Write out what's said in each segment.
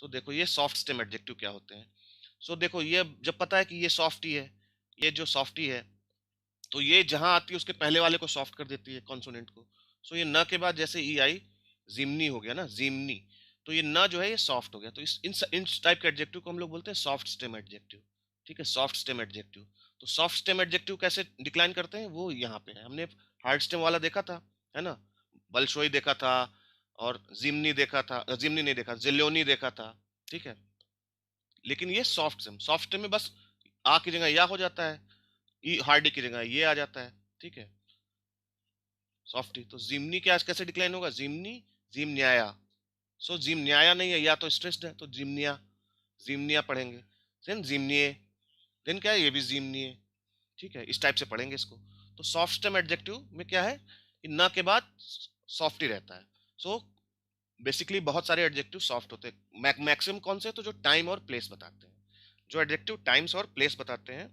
तो देखो ये सॉफ्ट स्टेम एडजेक्टिव क्या होते हैं। सो देखो ये जब पता है कि ये सॉफ्ट ही है, ये जो सॉफ्ट ही है, तो ये जहां आती है उसके पहले वाले को सॉफ्ट कर देती है कॉन्सोनेंट को। सो ये न के बाद जैसे ई आई, जिमनी हो गया ना, जिमनी, तो ये न जो है ये सॉफ्ट हो गया। तो इन टाइप के एडजेक्टिव को हम लोग बोलते हैं सॉफ्ट स्टेम एडजेक्टिव। ठीक है, सॉफ्ट स्टेम एडजेक्टिव। तो सॉफ्ट स्टेम एडजेक्टिव कैसे डिक्लाइन करते हैं वो यहाँ पे है। हमने हार्ड स्टेम वाला देखा था, है ना, बलशोई देखा था, और जिमनी देखा था, जिमनी नहीं देखा, जिलोनी देखा था। ठीक है, लेकिन ये सॉफ्ट स्टेम, सॉफ्ट स्टेम में बस आ की जगह या हो जाता है, ई हार्डी की जगह ये आ जाता है। ठीक है, सॉफ्टी। तो जिमनी क्या कैसे डिक्लाइन होगा, जिमनी, जिम न्याया। सो जिम न्याया नहीं है, या तो स्ट्रेस्ड है तो जिमनिया, जिमनिया पढ़ेंगे। देन जिमनिए, देन क्या है, ये भी जिमनिए। ठीक है, इस टाइप से पढ़ेंगे इसको। तो सॉफ्ट स्टेम एडजेक्टिव में क्या है कि न के बाद सॉफ्ट ही रहता है। सो बेसिकली बहुत सारे एडजेक्टिव सॉफ्ट होते हैं। मैक्सिमम कौन से, तो जो टाइम और प्लेस बताते हैं, जो एडजेक्टिव टाइम्स और प्लेस बताते हैं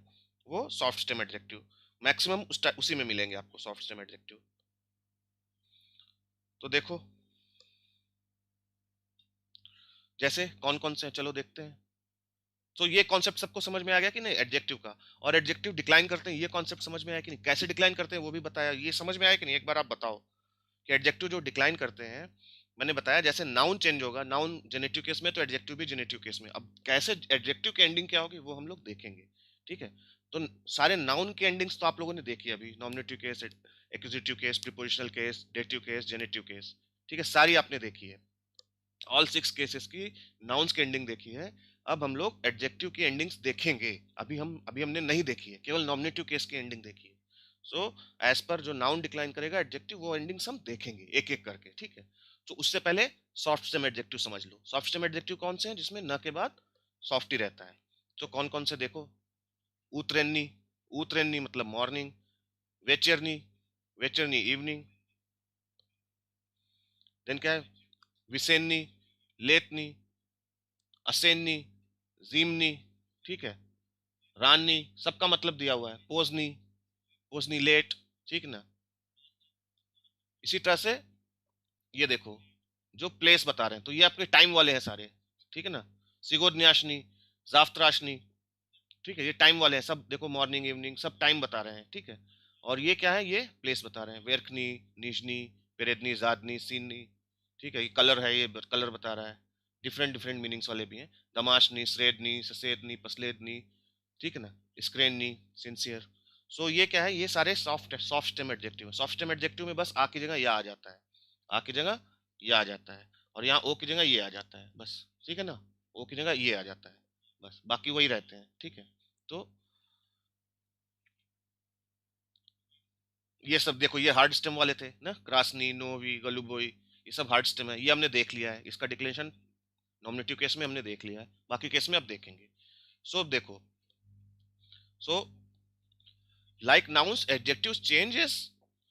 वो सॉफ्ट स्टेम एडजेक्टिव मैक्सिमम उसी में मिलेंगे आपको सॉफ्ट स्टेम एडजेक्टिव। तो देखो जैसे कौन कौन से हैं, चलो देखते हैं। तो ये कॉन्सेप्ट सबको समझ में आ गया कि नहीं एडजेक्टिव का। और एडजेक्टिव डिक्लाइन करते हैं, ये कॉन्सेप्ट समझ में आया कि नहीं, कैसे डिक्लाइन करते हैं वो भी बताया, ये समझ में आया कि नहीं, एक बार आप बताओ कि एडजेक्टिव जो डिक्लाइन करते हैं। मैंने बताया जैसे नाउन चेंज होगा, नाउन जेनेटिव केस में तो एडजेक्टिव भी जेनेटिव केस में। अब कैसे एडजेक्टिव की एंडिंग क्या होगी वो हम लोग देखेंगे। ठीक है, तो सारे नाउन की एंडिंग्स तो आप लोगों ने देखी अभी, nominative case, accusative case, prepositional case, dative case, generative case. ठीक है, सारी आपने देखी है, ऑल 6 केसेस की नाउन्स की एंडिंग देखी है। अब हम लोग एडजेक्टिव की एंडिंग्स देखेंगे। अभी हमने नहीं देखी है, केवल नॉमिनेटिव केस की एंडिंग देखी है। सो एज पर जो नाउन डिक्लाइन करेगा एडजेक्टिव, वो एंडिंग्स हम देखेंगे एक एक करके। ठीक है, तो उससे पहले सॉफ्ट स्टेम एडजेक्टिव समझ लो। सॉफ्ट स्टेम एडजेक्टिव कौन से हैं जिसमें न के बाद सॉफ्ट ही रहता है। तो कौन कौन से देखो, उतरेन्नी, उतरेन्नी मतलब मॉर्निंग, वेचरनी, वेचरनी इवनिंग। देन क्या है, विसेन्नी, लेतनी, असेन्नी, जीमनी। ठीक है, रानी, सबका मतलब दिया हुआ है, पोजनी, पोजनी लेट। ठीक ना, इसी तरह से ये देखो जो प्लेस बता रहे हैं तो ये आपके टाइम वाले हैं सारे। ठीक है ना, सिगोदन्याशनी, जाफ्त्राशनी। ठीक है, ये टाइम वाले हैं सब, देखो मॉर्निंग इवनिंग सब टाइम बता रहे हैं। ठीक है, और ये क्या है, ये प्लेस बता रहे हैं, वेरखनी, निजनी, पेरेदनी, जादनी, सीनी। ठीक है, ये कलर है, ये कलर बता रहा है। डिफरेंट डिफरेंट मीनिंग्स वाले भी हैं, दमाशनी, श्रेदनी, ससेदनी, पसलेदनी। ठीक है ना, स्क्रेननी, सिंसियर। सो ये क्या है, ये सारे सॉफ्ट स्टेम एडजेक्टिव है। सॉफ्ट स्टेम एडजेक्टिव में बस आ की जगह या आ जाता है, आ की जगह ये आ जाता है, और यहाँ ओ की जगह ये आ जाता है बस। ठीक है ना, ओ की जगह ये आ जाता है बस, बाकी वही रहते हैं। ठीक है, तो ये सब देखो, ये हार्ड स्टेम वाले थे ना, क्रासनी, नोवी, गलुबोई, ये सब हार्ड स्टेम है, ये हमने देख लिया है, इसका डिक्लेरेशन नॉमिनेटिव केस में हमने देख लिया है, बाकी केस में अब देखेंगे। सो अब देखो, सो like nouns adjectives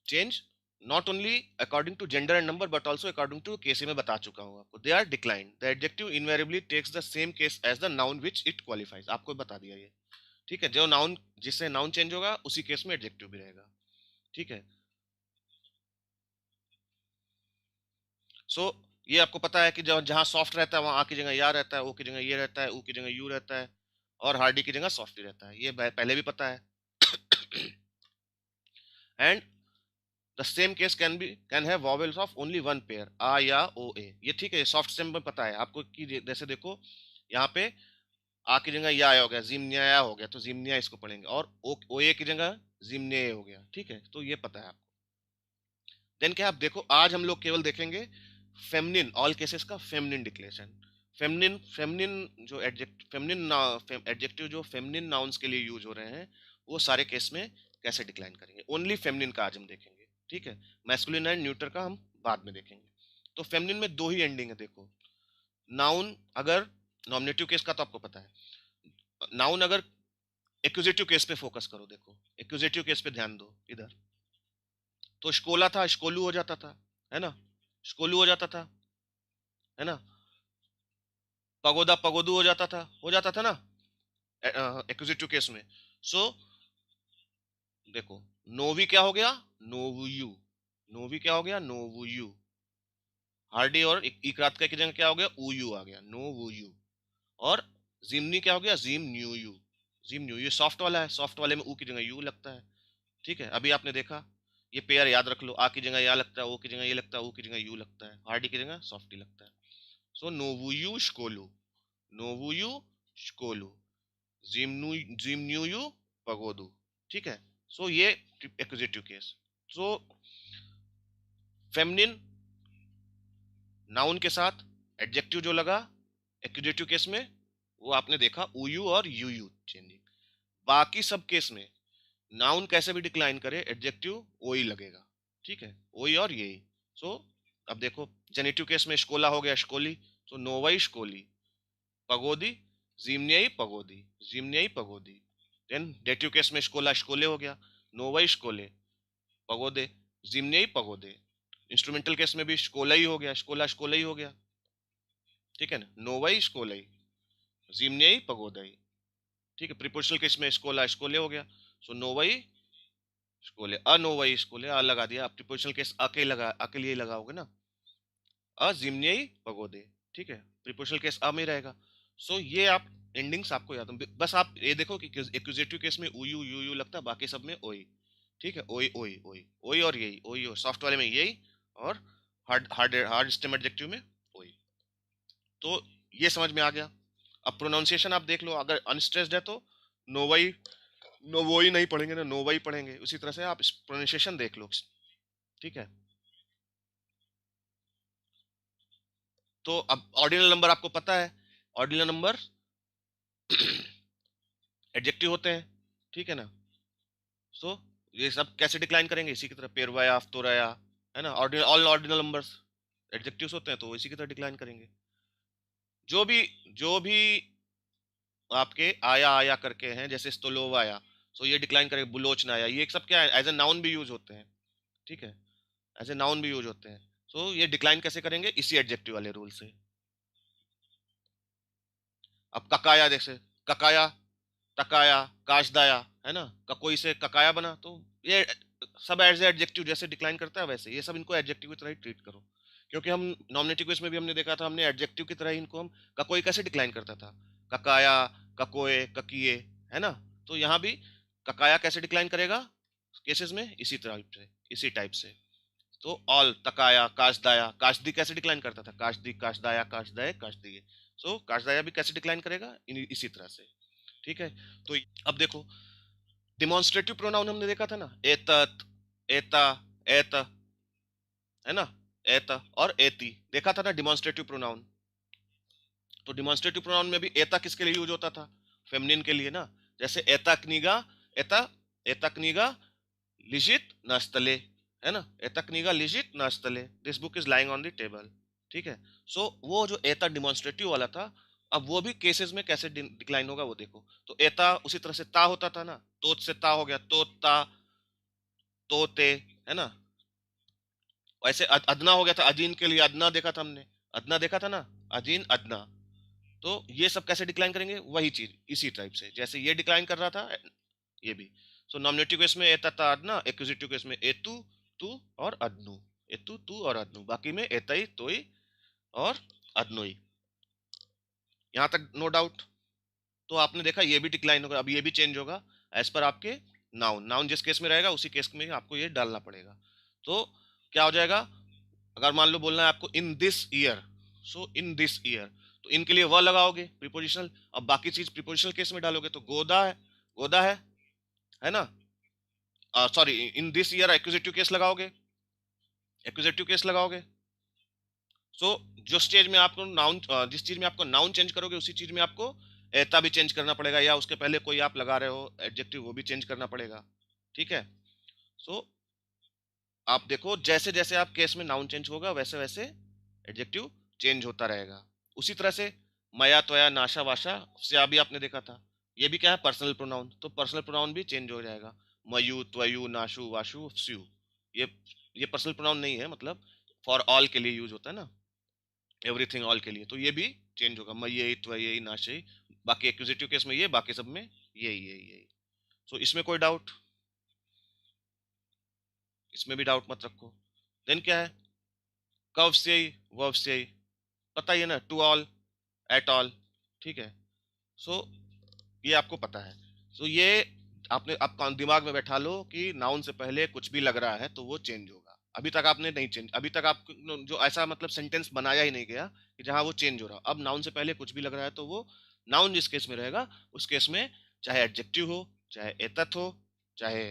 change not only according to gender and number but also according to case में बता चुका हूँ आपको, they are declined, the adjective invariably takes the same case as the noun which it qualifies, आपको बता दिया ये। ठीक है, जो नाउन जिससे नाउन चेंज होगा उसी केस में एडजेक्टिव भी रहेगा। ठीक है, सो ये आपको पता है कि जब जहाँ सॉफ्ट रहता है वहां आ की जगह या रहता है, ओ की जगह ये रहता है, ऊ की जगह यू रहता है, और हार्डी की जगह सॉफ्ट ही रहता है, ये पहले भी पता है। And the same case can have vowels of only one pair, आ या ओ ए। ये ठीक है, सॉफ्ट स्टेम में पता है आपको कि जैसे देखो यहाँ पे आ की जगह या हो गया, जिम्निया हो गया, तो जिम्निया इसको पढ़ेंगे, और ओ ए की जगह जिम्ने हो गया। ठीक है, तो ये पता है आपको। देन क्या, आप देखो आज हम लोग केवल देखेंगे फेमनिन, ऑल केसेस का फेमनिन डिक्लेरेशन। फेमनिन फेमनिन जो फेमनिन एडजेक्टिव जो फेमनिन नाउन्स के लिए यूज हो रहे हैं वो सारे केस में कैसे डिक्लाइन करेंगे, ओनली फेमनिन का आज हम देखेंगे। ठीक है, मैस्कुलिन एंड न्यूटर का हम बाद में देखेंगे। तो फेमनिन में दो ही एंडिंग है देखो, नाउन अगर, नॉमिनेटिव केस का तो आपको पता है, नाउन अगर एक्यूजेटिव केस पे फोकस करो, देखो एक्यूजेटिव केस पे ध्यान दो इधर। तो स्कोला था, स्कोलू हो जाता था, है ना, स्कोलू हो जाता था, है ना, पगोदा पगोदू हो जाता था ना एक्विजिटिव केस में। सो देखो, नोवी क्या हो गया, नोवू यू, नोवी क्या हो गया, नोवू यू। हार्डी और इकरात का की जगह क्या हो गया, ऊ आ गया, नो वू यू। और जिमनी क्या हो गया, gym new you, gym new. ये सॉफ्ट वाला है, सॉफ्ट वाले में ऊ की जगह यू लगता है। ठीक है, अभी आपने देखा, ये पेयर याद रख लो, आ की जगह या लगता है, ओ की जगह ये लगता है, ओ की जगह यू लगता है, हार्डी की जगह सॉफ्टी लगता है। सो नोवुयु शकोलू, नोवुयु शकोलू, जिमनु, जिमन्युयु पगोदू। ठीक है, सो ये एक्विजिटिव केस। सो फेमिनिन नाउन के साथ एडजेक्टिव जो लगा एक्विजिटिव केस में, वो आपने देखा उयू और यूयू चेंजिंग। बाकी सब केस में नाउन कैसे भी डिक्लाइन करे, एडजेक्टिव वही लगेगा। ठीक है, वही और यही। सो अब देखो, जेनेटिव केस में स्कोला हो गया स्कोली, तो नोवाई स्कोली, पगोदी, जिम्नियाई पगोदी, जिम्नियाई पगोदी। देन डेटिव केस में स्कोला स्कोले हो गया, नोवाई स्कोले, पगोदे, जिम्नियाई पगोदे। इंस्ट्रूमेंटल केस में भी स्कोला ही हो गया, स्कोला स्कोला ही हो गया। ठीक है ना, नोवाई स्कोलाई, जिम्नियाई पगोदाई। ठीक है, प्रीपोजिशनल केस में स्कोला स्कोले हो गया, सो नोवाई स्कोले, अनोवाई स्कोले, आ लगा दिया। प्रीपोजिशनल केस आ के लगा, आ के लिए लगाओगे ना, अजिम्नियाई पगोदे। ठीक है, प्रीपोजिशनल केस आ में रहेगा। सो ये आप एंडिंग्स आपको याद हो, बस आप ये देखो कि एक्यूजेटिव केस में उयू यू यू लगता है, बाकी सब में ओई। ठीक है, ओई ओई ओई ओई और यही ओई, और सॉफ्ट वाले में यही, और hard hard hard stem adjective में ओई। तो ये समझ में आ गया। अब प्रोनाउंसिएशन आप देख लो, अगर अनस्ट्रेस्ड है तो नोवाई, नोवोई नहीं पढ़ेंगे ना, नोवाई पढ़ेंगे। उसी तरह से आप प्रोनाउंसिएशन देख लो। ठीक है, तो अब ऑर्डिनल नंबर आपको पता है, ऑर्डिनल नंबर एडजेक्टिव होते हैं। ठीक है ना, सो ये सब कैसे डिक्लाइन करेंगे, इसी की तरह पेरवाया अफ्तोराया, है ना, ordinal, all ordinal numbers adjectives होते हैं, तो इसी की तरह डिक्लाइन करेंगे। जो भी आपके आया आया करके हैं, जैसे स्तोलोव आया, सो ये डिक्लाइन करेंगे, बुलोचना आया, ये सब क्या है, एज ए नाउन भी यूज होते हैं। ठीक है, एज ए नाउन भी यूज होते हैं। सो ये डिक्लाइन कैसे करेंगे, इसी एडजेक्टिव वाले रूल से। अब ककाया, जैसे ककाया, तकाया, काशदाया, है ना, ककोई से ककाया बना, तो ये सब एज एडजेक्टिव जैसे डिक्लाइन करता है, वैसे ये सब इनको एडजेक्टिव की तरह ही ट्रीट करो। क्योंकि हम नॉमिनेटिव केस में भी हमने देखा था, हमने एडजेक्टिव की तरह ही इनको हम ककोई कैसे डिक्लाइन करता था, ककाया, ककोए, ककिए, है ना। तो यहाँ भी ककाया कैसे डिक्लाइन करेगा केसेस में, इसी टाइप से। तो ऑल, तकाया, काशदाया, काशदी कैसे डिक्लाइन करता था, काशदी, काशदाया, काशदाय, काशदी। सो काशदाया भी कैसे डिक्लाइन करेगा, इसी तरह से। ठीक है, तो अब देखो, डिमॉन्स्ट्रेटिव प्रोनाउन हमने देखा था ना, एतत, एता, एत, है ना, एत और एती, देखा था ना डिमॉन्स्ट्रेटिव प्रोनाउन। तो डिमॉन्स्ट्रेटिव प्रोनाउन में भी एता किसके लिए यूज होता था, फेमिनिन के लिए ना। जैसे एता कनिगा, एता, एता कनिगा लिजित नास्तले, है ना, एता कनिगा लिजित नास्तले, this book is lying on the table. ठीक है, सो वो जो एता डिमॉन्स्ट्रेटिव वाला था, अब वो भी केसेस में कैसे डिक्लाइन होगा वो देखो। तो एता उसी तरह से ता होता था ना, तोत से ता हो गया, तोता, तोते, है ना। वैसे अदना हो गया था, अजीन के लिए अदना देखा था हमने, अदना देखा था ना, अजीन अदना। तो ये सब कैसे डिक्लाइन करेंगे, वही चीज इसी टाइप से जैसे ये डिक्लाइन कर रहा था, ये भी। सो नॉमिनेटिव केस में एता ता अदना, एक्विजिटिव केस में एतु, तू और अदनु, एतु तू और अदनु, बाकी में एतई, तोई और अदनोई। यहां तक नो डाउट। तो आपने देखा ये भी डिक्लाइन होगा, अब ये भी चेंज होगा एज पर आपके नाउन, नाउन जिस केस में रहेगा उसी केस में आपको ये डालना पड़ेगा। तो क्या हो जाएगा, अगर मान लो बोलना है आपको in this year, so in this year, तो इनके लिए वह लगाओगे प्रीपोजिशनल। अब बाकी चीज प्रीपोजिशनल केस में डालोगे तो गोदा है, गोदा है ना, sorry, in this year एक्विजिटिव case लगाओगे, एक्विजिटिव केस लगाओगे। सो जो स्टेज में आपको नाउन, जिस चीज में आपको नाउन चेंज करोगे उसी चीज में आपको एता भी चेंज करना पड़ेगा, या उसके पहले कोई आप लगा रहे हो एडजेक्टिव वो भी चेंज करना पड़ेगा। ठीक है, सो आप देखो जैसे जैसे आप केस में नाउन चेंज होगा वैसे वैसे एडजेक्टिव चेंज होता रहेगा। उसी तरह से मया, त्वया, नाशा, वाशा से अभी आपने देखा था, ये भी क्या है, पर्सनल प्रोनाउन, तो पर्सनल प्रोनाउन भी चेंज हो जाएगा। मयू, त्वयु, नाशु, वाशु, स्यू, ये ये पर्सनल प्रोनाउन नहीं है, मतलब फॉर ऑल के लिए यूज होता है ना, एवरीथिंग ऑल के लिए, तो ये भी चेंज होगा, मयई, त्वयई, नाशई। बाकी एक्विजिटिव केस में ये, बाकी सब में यही। सो इसमें कोई डाउट, इसमें भी डाउट मत रखो। देन क्या है, कव से, वर्ब से, पता ही है ना, टू ऑल, एट ऑल, ठीक है। सो ये आपको पता है। सो ये आपने आप दिमाग में बैठा लो कि नाउन से पहले कुछ भी लग रहा है तो वो चेंज होगा। अभी तक आपने नहीं चेंज, अभी तक आप जो ऐसा मतलब सेंटेंस बनाया ही नहीं गया कि जहां वो चेंज हो रहा। अब नाउन से पहले कुछ भी लग रहा है तो वो नाउन जिस केस में रहेगा उस केस में, चाहे एडजेक्टिव हो, चाहे एतत हो, चाहे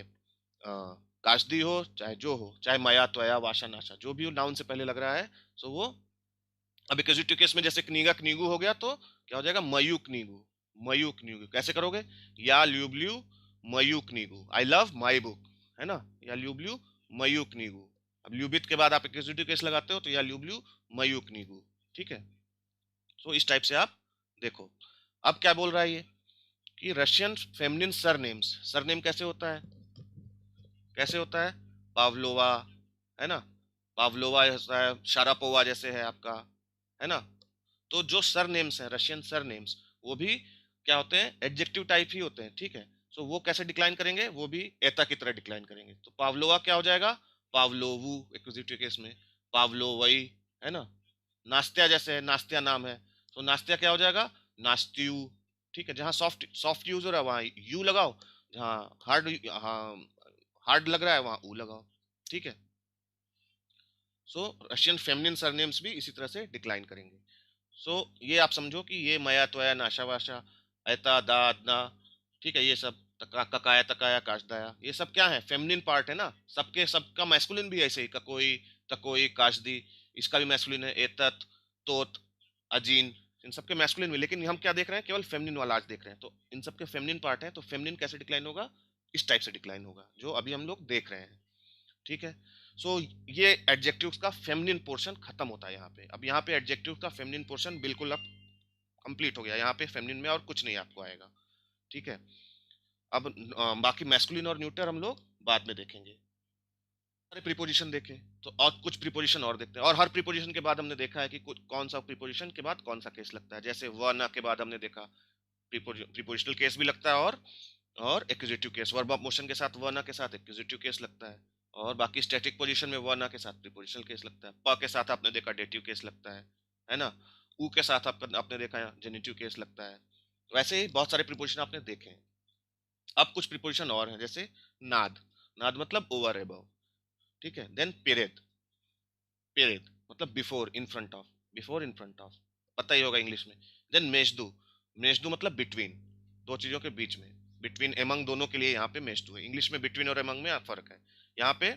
कास्दी हो, चाहे जो हो, चाहे माया त्वया वाशा नाशा, जो भी नाउन से पहले लग रहा है सो वो। अब एक्यूजिटिव केस में जैसे कनीगा कनीगू हो गया तो क्या हो जाएगा, मयू कनीगू, मयू कनीगू। कैसे करोगे, या ल्यूब्ल्यू मयू कनीगू, आई लव माई बुक, है ना, या ल्यूब्ल्यू मयू कनीगू। अब ल्यूबित के बाद आप एक्यूजिटिव केस लगाते हो तो या ल्यूब्ल्यू मयू कनीगू, ठीक है। तो इस टाइप से आप देखो। अब क्या बोल रहा है ये कि रशियन फेमिनिन सरनेम्स, सरनेम कैसे होता है, कैसे होता है, पावलोवा, है ना, पावलोवा होता है, शारापोवा जैसे है आपका, है ना। तो जो सरनेम्स हैं रशियन सरनेम्स, वो भी क्या होते हैं, एडजेक्टिव टाइप ही होते हैं, ठीक है। सो वो कैसे डिक्लाइन करेंगे, वो भी एता की तरह डिक्लाइन करेंगे। तो पावलोवा क्या हो जाएगा, पावलोवू एक्विजिटिव केस में, पावलोवई, है ना। नास्त्या जैसे है, नास्त्या नाम है, तो नास्त्या क्या हो जाएगा, नास्त्यू, ठीक है। जहां सॉफ्ट सॉफ्ट यूज हो रहा है वहां यू लगाओ, जहां हार्ड, हाँ हार्ड लग रहा है वहां ऊ लगाओ, ठीक है। सो रशियन फेमिनिन सरनेम्स भी इसी तरह से डिक्लाइन करेंगे। सो ये आप समझो कि ये मया त्वया नाशा वाशा, ऐता दा अदना, ठीक है, ये सब ककाया तकाया काशदाया, ये सब क्या है, फेमिनिन पार्ट है ना। सबके सबका मैस्कुलिन भी ऐसे ही, ककोई तकोई काशदी, इसका भी मैस्कुलिन है, एतत तोत अजीन, इन सबके मैस्कुलिन भी। लेकिन हम क्या देख रहे हैं, केवल फेमिनिन वाला आज देख रहे हैं। तो इन सबके फेमिनिन पार्ट है, तो फेमिनिन कैसे डिक्लाइन होगा, इस टाइप से डिक्लाइन होगा जो अभी हम लोग देख रहे हैं, ठीक है। सो ये एडजेक्टिव्स का फेमिनिन पोर्शन खत्म होता है यहाँ पे। अब यहाँ पे एडजेक्टिव्स का फेमिनिन पोर्शन बिल्कुल अब कंप्लीट हो गया, यहाँ पे फेमिनिन में और कुछ नहीं आपको आएगा, ठीक है। अब बाकी मैस्कुलिन और न्यूटर हम लोग बाद में देखेंगे। सारे प्रीपोजिशन देखे तो और कुछ प्रीपोजिशन और देखते हैं, और हर प्रीपोजिशन के बाद हमने देखा है कि कौन सा प्रीपोजिशन के बाद कौन सा केस लगता है। जैसे व न के बाद हमने देखा प्रीपोजिशनल केस भी लगता है, और accusative case, verb of motion के साथ व न के साथ एक्यूजेटिव केस लगता है, और बाकी स्टैटिक पोजीशन में व न के साथ प्रीपोजिशनल केस लगता है। प के साथ आपने देखा डेटिव केस लगता है ना। ऊ के साथ आपने देखा जेनिटिव केस लगता है। वैसे ही बहुत सारे प्रीपोजिशन आपने देखे हैं। अब कुछ प्रीपोजिशन और हैं, जैसे नाद, नाद मतलब ओवर एबव, ठीक है। देन पेरेद, पेरेद मतलब before in front of, before in front of, पता ही होगा इंग्लिश में। देन मेजदू, मेजदू मतलब बिटवीन, दो चीजों के बीच में, बिटवीन एमंग दोनों के लिए यहाँ पे मेजदू है। इंग्लिश में बिटवीन और एमंग में फर्क है, यहाँ पे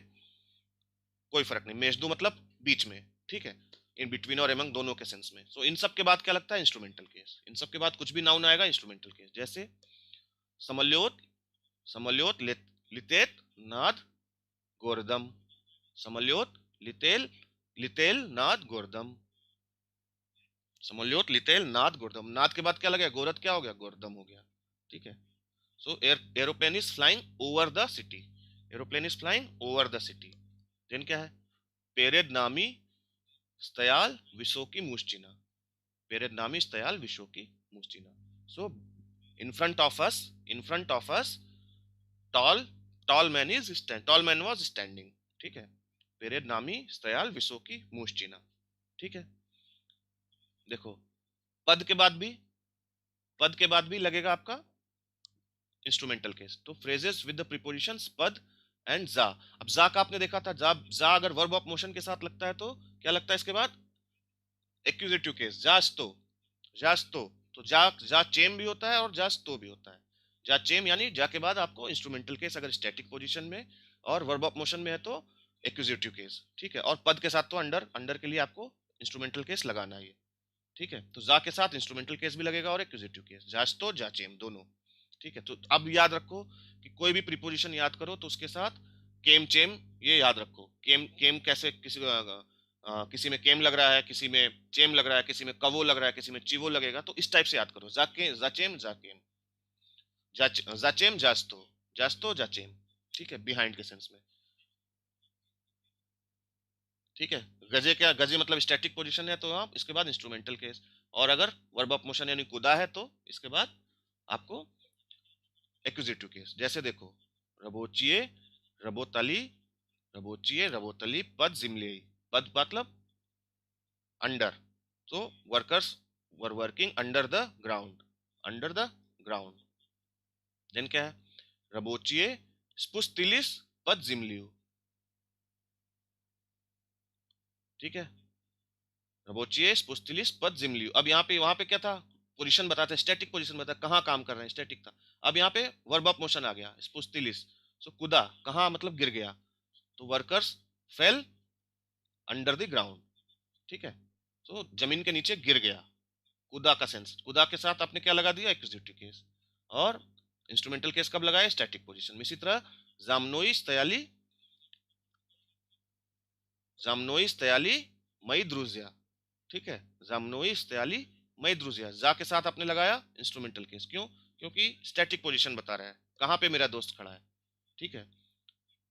कोई फर्क नहीं, मेजदू मतलब बीच में, ठीक है, इन बिटवीन और एमंग दोनों के सेंस में। सो इन सब के बाद क्या लगता है, इंस्ट्रूमेंटल केस। इन सब के बाद कुछ भी नाउन आएगा इंस्ट्रूमेंटल केस, जैसे समल्योत, समल्योत लितेत नाद गोरदम, समल्योत लितेल, लितेल नाद गोरदम, समल्योत लितेल नाद गोरदम। नाद के बाद क्या लगे, गोरद क्या हो गया, गोरदम हो गया, ठीक है। So aeroplane is flying over the city, aeroplane is flying over the city. Then क्या है, पेरेद नामी stayal visoki muschina, पेरेद नामी stayal visoki muschina। So in front of us, in front of us, tall, tall man is stand, tall man was standing, ठीक है। पेरेद नामी stayal visoki muschina, ठीक है। देखो पद के बाद भी, पद के बाद भी लगेगा आपका इंस्ट्रूमेंटल केस। तो फ्रेजेस विद द प्रीपोजिशंस पद एंड जा। अब जा का आपने देखा था, जा, जा अगर वर्ब ऑफ मोशन के साथ लगता है तो क्या लगता है इसके बाद, एक्यूजेटिव केस, जास्तो, जास्तो। तो जा, जा चेम भी होता है और जास्तो भी होता है। जा चेम यानी जा के बाद आपको इंस्ट्रूमेंटल केस अगर स्टैटिक पोजीशन में और वर्ब ऑफ मोशन में है तो एक्यूजेटिव केस, ठीक है। और पद के साथ तो अंडर, अंडर के लिए आपको इंस्ट्रूमेंटल केस लगाना है, ठीक है। तो जा के साथ इंस्ट्रूमेंटल केस भी लगेगा और एक्यूजेटिव केस, जास्तो जाचेम दोनों, ठीक है। तो अब याद रखो कि कोई भी प्रीपोजिशन याद करो तो उसके साथ केम चेम ये याद रखो। केम, केम कैसे किसी किसी में केम लग रहा है, किसी में चेम लग रहा है, किसी में कवो लग रहा है, किसी में चिवो लगेगा, तो इस टाइप से याद करो, जाके जाचेम जाकेम, जाचेम जास्तो, जास्तो जाचेम, ठीक है, बिहाइंड के सेंस में, ठीक है। गजे क्या, गजे मतलब स्टैटिक पोजीशन है तो आप इसके बाद इंस्ट्रूमेंटल केस, और अगर वर्ब ऑफ मोशन यानी कुदा है तो इसके बाद आपको एक्यूजेटिव केस। जैसे देखो रबोचिए, रबोतली, रबोचिए रबोतली पद जिमले, पद मतलब अंडर, तो workers were working under the ground, under the ground. Then क्या है, रबोचिए स्पुस्तिलिस पद जिमलियो, ठीक है, रबोचिए स्पुस्तिलिस पद जिमलियो। अब यहाँ पे, वहां पे क्या था, पोजीशन बताते, स्टैटिक पोजीशन बताया, कहाँ काम कर रहे हैं, स्टैटिक था। अब यहाँ पे वर्ब ऑफ मोशन आ गया, स्पुस्तिलिस, सो कुदा, कहाँ मतलब गिर गया, तो workers fail under the ground, ठीक है, तो जमीन के नीचे गिर गया। कुदा का सेंस, कुदा के साथ आपने क्या लगा दिया, एक्विजिटिव केस, और इंस्ट्रूमेंटल केस कब लगाया, स्टैटिक पोजीशन में। इसी तरह जामनोइस तयाली, जामनोइस तयाली मई द्रुजिया, ठीक है, जामनोइस तयाली मई द्रुजिया, जा के साथ आपने लगाया इंस्ट्रूमेंटल केस, क्यों, क्योंकि स्टैटिक पोजीशन बता रहा है, कहाँ पे मेरा दोस्त खड़ा है, ठीक है,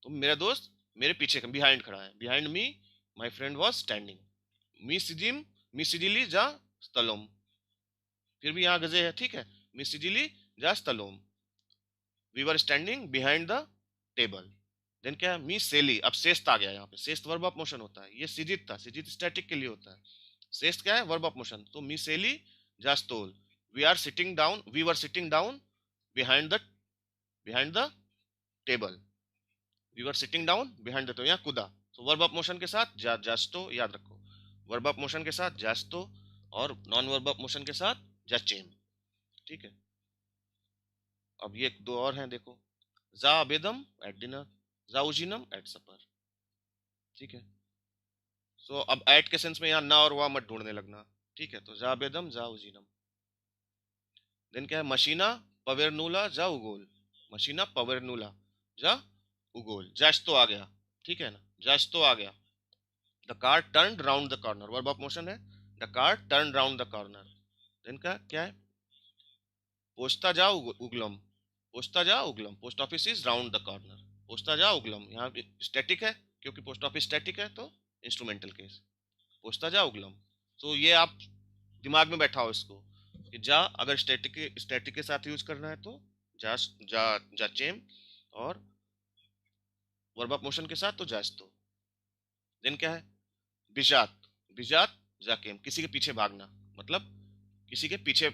तो मेरा दोस्त मेरे पीछे बिहाइंड खड़ा है, behind me my friend was standing, मी सिजिम मी सिजिली जा stallom, फिर भी यहाँ गजे है, ठीक है, मी सिजिली जा stallom, we were standing behind the table. Then क्या है, मी सेली, अब सेस्ट आ गया, यहाँ पे सेस्ट वर्ब ऑफ मोशन होता है, ये सिजित था, सिजित स्टैटिक के लिए होता है, सेस्ट क्या है, वर्ब ऑफ मोशन, तो मी सेली जा stole, we are sitting down, we were sitting down behind the table, we were sitting down behind the, तो यहाँ कुदा, तो वर्ब ऑफ मोशन के साथ जास्टो, याद रखो, वर्ब ऑफ मोशन के साथ जास्टो, और नॉन वर्ब ऑफ मोशन के साथ जाचेम, ठीक है। अब ये दो और हैं, देखो, जा बेदम एट डिनर, जा उजिनम एट सपर, ठीक है, सो अब एट के सेंस में यहाँ ना और वाह मत ढूंढने लगना, ठीक है, तो जा बेदम जा उजिनम। देन क्या है, मशीना पवेरनूला जा उगोल, मशीना पवेरनूला जा उगोल, जस्ट तो आ गया, ठीक है ना, जस्ट तो आ गया, the car turn round the corner, verb of motion है, the car turn round the corner. Then का क्या है, पोस्ता जा उगलम, पोस्ता जा उगलम, post office is round the corner, पोस्ता जा उगलम, यहाँ स्टैटिक है, क्योंकि पोस्ट ऑफिस स्टैटिक है, तो इंस्ट्रूमेंटल केस, पोस्ता जा उगलम। तो ये आप दिमाग में बैठाओ इसको, कि जा अगर स्टैटिक के साथ यूज करना है तो जा, जा चेम, और वर्ब ऑफ मोशन के साथ तो जास तो। देन क्या है, बिजात, बिजात जाकेम, किसी के पीछे भागना, मतलब किसी के पीछे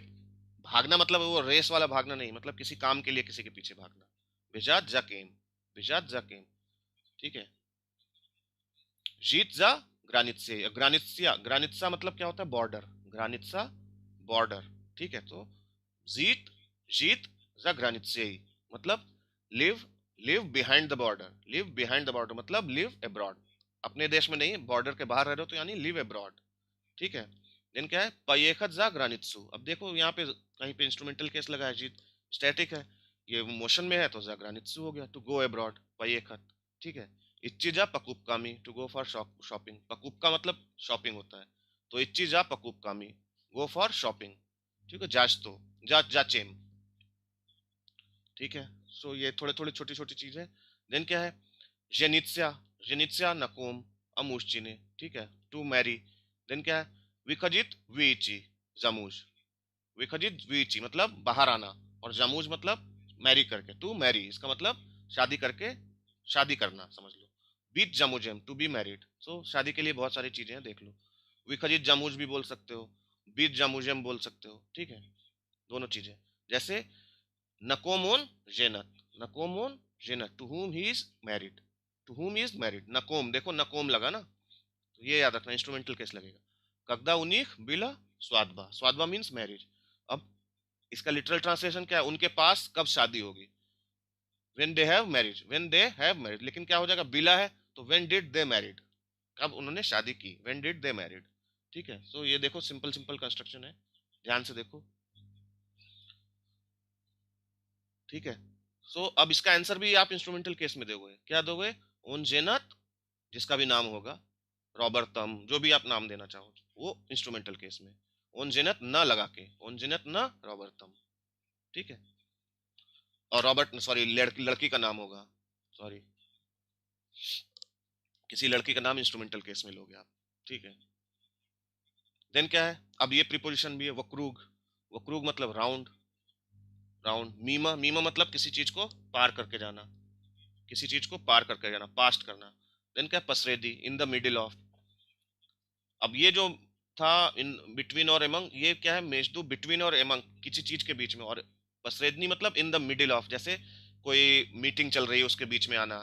भागना, मतलब वो रेस वाला भागना नहीं, मतलब किसी काम के लिए किसी के पीछे भागना, बिजात जाकेम, बिजात जाकेम, ठीक है। जीत जा ग्रानित्से, ग्रानित्सिया, ग्रानित्सा मतलब क्या होता है, बॉर्डर, ग्रानित्सा बॉर्डर, ठीक है, तो जीत, जीत जा ग्रानित्से, मतलब live, live behind the border, live behind the border मतलब लिव अब्रॉड, अपने देश में नहीं, बॉर्डर के बाहर रह रहे हो तो यानी लिव अब्रॉड, ठीक है। देन क्या है, पयेखत जा ग्रानित्सु, अब देखो यहाँ पे कहीं पे इंस्ट्रूमेंटल केस लगा है, जीत स्टैटिक है, ये मोशन में है, तो जा ग्रानित्सु हो गया, टू गो अब्रॉड, पयेखत, ठीक है। इच्ची जा पकुपकामी, टू गो फॉर शॉपिंग, पकुपका मतलब शॉपिंग होता है, तो इच्ची जा पकुपकामी, गो फॉर शॉपिंग, ठीक है, जाच तो, जा जाचेम, ठीक है। सो ये थोड़े थोड़े छोटी छोटी चीजें। देन क्या है, जेनित्स्या, जेनित्स्या नकोम अमुश्चिने, ठीक है, टू मैरी। देन क्या है, विखजित वीची जमूज, विखजित वीची मतलब बाहर आना, और जमूज मतलब मैरी करके, टू मैरी इसका मतलब शादी करके, शादी करना समझ लो, बीत जमूजेम टू बी मैरिड, सो शादी के लिए बहुत सारी चीजें हैं, देख लो, विखजित जमूज भी बोल सकते हो, बीत जमूजेम बोल सकते हो, ठीक है, दोनों चीजें। जैसे नकोमोन जेनत, नकोमोन जेनत, to whom he is married, to whom he is married, नकोम, देखो नकोम लगा ना, तो ये याद रखना, इंस्ट्रूमेंटल केस लगेगा। कगदा उनिख बिला स्वादबा, स्वादबा मीन्स मैरिज, अब इसका लिटरल ट्रांसलेशन क्या है, उनके पास कब शादी होगी, when they have marriage, when they have marriage, लेकिन क्या हो जाएगा, बिला है तो व्हेन डिड दे मैरिड, कब उन्होंने शादी की, व्हेन डिड दे मैरिड, ठीक है। सो ये देखो सिंपल सिंपल कंस्ट्रक्शन है, ध्यान से देखो, ठीक है। सो अब इसका आंसर भी आप इंस्ट्रूमेंटल केस में दोगे, क्या दोगे, ओन जेनत, जिसका भी नाम होगा, रॉबर्टम, जो भी आप नाम देना चाहो, वो इंस्ट्रूमेंटल केस में, ओन जेनत न लगा के, ओन जेनत न रॉबर्टम, ठीक है, और रॉबर्ट सॉरी लड़की, लड़की का नाम होगा, सॉरी किसी लड़की का नाम इंस्ट्रूमेंटल केस में लोगे आप, ठीक है। देन क्या है, अब ये प्रीपोजिशन भी है, वक्रूग, वक्रूग मतलब राउंड, राउंड, मीमा, मीमा मतलब किसी चीज को पार करके जाना, किसी चीज को पार करके जाना, पास्ट करना। देन क्या, पसरेदी, इन द मिडिल ऑफ, अब ये जो था, इन बिटवीन और एमंग, ये क्या है, मेजदू बिटवीन और एमंग, किसी चीज के बीच में, और पसरेदनी मतलब इन द मिडिल ऑफ, जैसे कोई मीटिंग चल रही है उसके बीच में आना,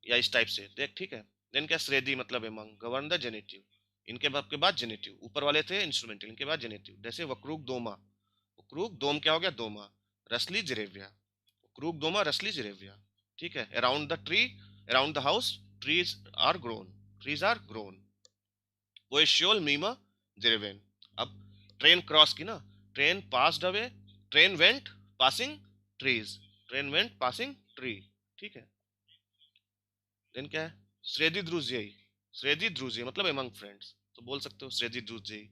या इस टाइप से देख, ठीक है। देन क्या, श्रेदी मतलब एमंग, गवर्न द जेनेटिव, इनके बाप के बाद जेनेटिव, ऊपर वाले थे इंस्ट्रूमेंटल, इनके बाद जेनेटिव, जैसे वक्रूक दोमा, वक्रूक दोम क्या हो गया, दोमा, रसली जिरेविया, वक्रूक दोमा रसली जिरेविया, ठीक है। Around the tree, around the house, trees are grown, trees are grown, पोएशियोल मीमा जिरेवेन। अब ट्रेन क्रॉस की ना, train passed away, train went passing trees, train went passing tree, ठीक है। देन क्या है, श्रेदी ध्रुजयी, श्रेदी ध्रुजयी मतलब एमंग फ्रेंड्स, तो बोल सकते हो श्रेदी ध्रुजयी।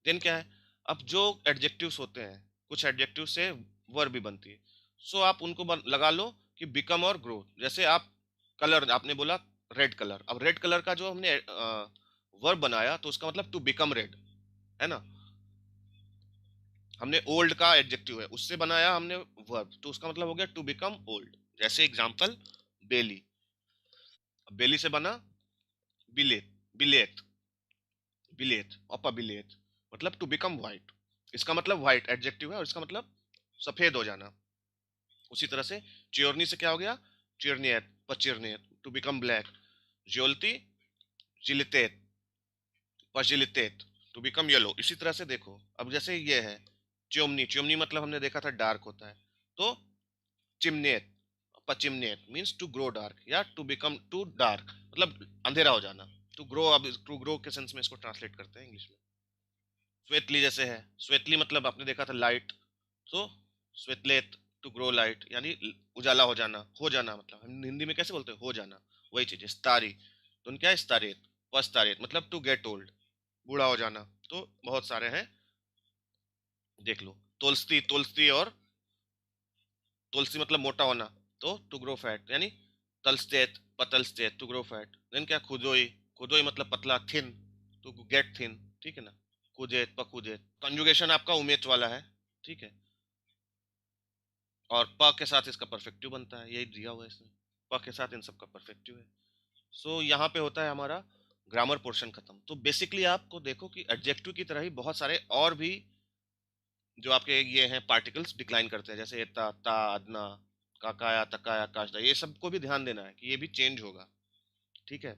देन क्या है, अब जो एडजेक्टिव्स होते हैं, कुछ एडजेक्टिव से वर्ब भी बनती है, सो आप उनको लगा लो कि बिकम और ग्रो। जैसे आप कलर आपने बोला रेड कलर, अब रेड कलर का जो हमने वर्ब बनाया तो उसका मतलब टू बिकम रेड, है ना। हमने ओल्ड का एडजेक्टिव है, उससे बनाया हमने वर्ब, तो उसका मतलब हो गया टू बिकम ओल्ड। जैसे एग्जांपल, बेली, बेली से बना बिलेत, बिलेत, बिलेत, अपा बिलेत, मतलब टू बिकम व्हाइट, इसका मतलब व्हाइट एडजेक्टिव है और इसका मतलब सफेद हो जाना। उसी तरह से चियोरनी से क्या हो गया, चिरनियत, पचिरनियत, टू बिकम ब्लैक, ज्योलती, जिलितेत, पजिलितेत, टू बिकम येलो। इसी तरह से देखो, अब जैसे ये है च्योमनी, च्योमनी मतलब हमने देखा था डार्क होता है, तो चिमनेत, पचिमनेत मीन्स टू ग्रो डार्क, या टू बिकम टू डार्क मतलब अंधेरा हो जाना, टू ग्रो, अब टू ग्रो के सेंस में इसको ट्रांसलेट करते हैं इंग्लिश में। स्वेतली जैसे है, स्वेतली मतलब आपने देखा था लाइट, तो स्वेतलेत, टू ग्रो लाइट यानी उजाला हो जाना मतलब हम हिंदी में कैसे बोलते हैं, हो जाना, वही चीज है। स्तारी, तो उनका है स्तारेत, पस्तारेत मतलब टू गेट ओल्ड, बूढ़ा हो जाना। तो बहुत सारे हैं, देख लो। तुलसी, तुलसी और तुलसी मतलब मोटा होना, तो टू ग्रो फैट यानी तलस्तेत, पतलस्तेत, टू ग्रो फैट। देन क्या, खुदोई, खुदोई मतलब पतला, थिन, टू गेट थिन, ठीक है ना। कुदेत, पकुदेत, कंजुगेशन आपका उमेच वाला है, ठीक है। और प के साथ इसका परफेक्टिव बनता है, यही दिया हुआ है इसमें, प के साथ इन सब का परफेक्टिव है। सो यहाँ पे होता है हमारा ग्रामर पोर्शन खत्म। तो बेसिकली आपको देखो कि एडजेक्टिव की तरह ही बहुत सारे और भी जो आपके ये हैं पार्टिकल्स डिक्लाइन करते हैं, जैसे ता, ता, अदना, काकाया, तकाया, काशदा, ये सबको भी ध्यान देना है कि ये भी चेंज होगा, ठीक है।